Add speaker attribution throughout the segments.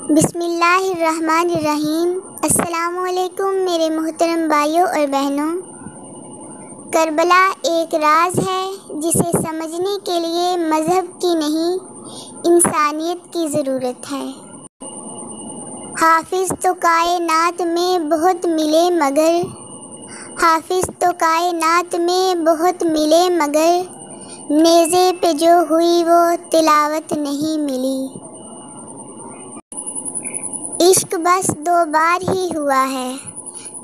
Speaker 1: بسم اللہ الرحمن الرحیم۔ السلام علیکم میرے محترم بھائیوں اور بہنوں۔ کربلا ایک راز ہے جسے سمجھنے کے لیے مذہب کی نہیں، انسانیت کی ضرورت ہے۔ حافظ تو کائنات میں بہت ملے مگر نیزے پہ جو ہوئی وہ تلاوت نہیں ملی۔ عشق بس 2 بار ہی ہوا ہے،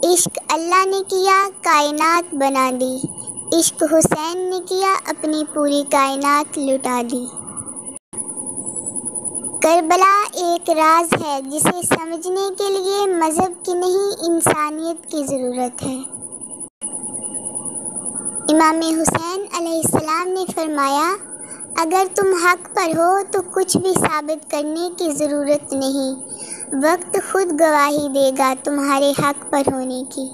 Speaker 1: عشق اللہ نے کیا کائنات بنا دی، عشق حسین نے کیا اپنی پوری کائنات لٹا دی۔ کربلا ایک راز ہے جسے سمجھنے کے لیے مذہب کی نہیں، انسانیت کی ضرورت ہے۔ امام حسین علیہ السلام نے فرمایا، اگر تم حق پر ہو تو کچھ بھی ثابت کرنے کی ضرورت نہیں، وقت خود گواہی دے گا تمہارے حق پر ہونے کی۔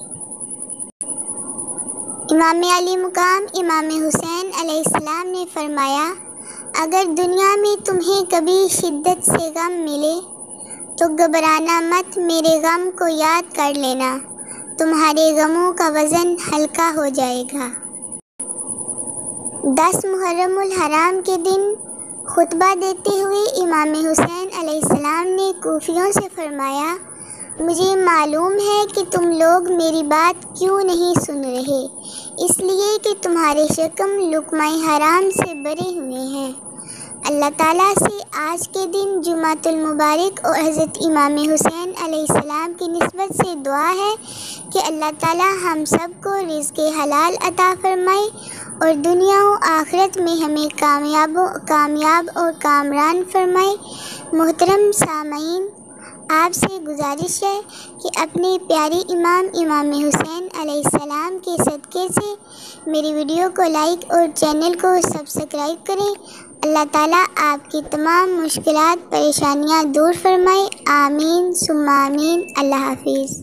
Speaker 1: امام علی مقام امام حسین علیہ السلام نے فرمایا، اگر دنیا میں تمہیں کبھی شدت سے غم ملے تو گھبرانا مت، میرے غم کو یاد کر لینا، تمہارے غموں کا وزن ہلکا ہو جائے گا۔ 10 محرم الحرام کے دن خطبہ دیتے ہوئے امام حسین علیہ السلام نے کوفیوں سے فرمایا، مجھے معلوم ہے کہ تم لوگ میری بات کیوں نہیں سن رہے، اس لیے کہ تمہارے شکم لقمہ حرام سے بھرے ہوئے ہیں۔ اللہ تعالیٰ سے آج کے دن جمعۃ المبارک اور حضرت امام حسین علیہ السلام کی نسبت سے دعا ہے کہ اللہ تعالیٰ ہم سب کو رزق حلال عطا فرمائے اور دنیا و آخرت میں ہمیں کامیاب اور کامران فرمائے۔ محترم سامعین، آپ سے گزارش ہے کہ اپنے پیارے امام حسین علیہ السلام کے صدقے سے میری ویڈیو کو لائک اور چینل کو سبسکرائب کریں۔ اللہ تعالیٰ آپ کی تمام مشکلات پریشانیاں دور فرمائے، آمین ثم آمین۔ اللہ حافظ۔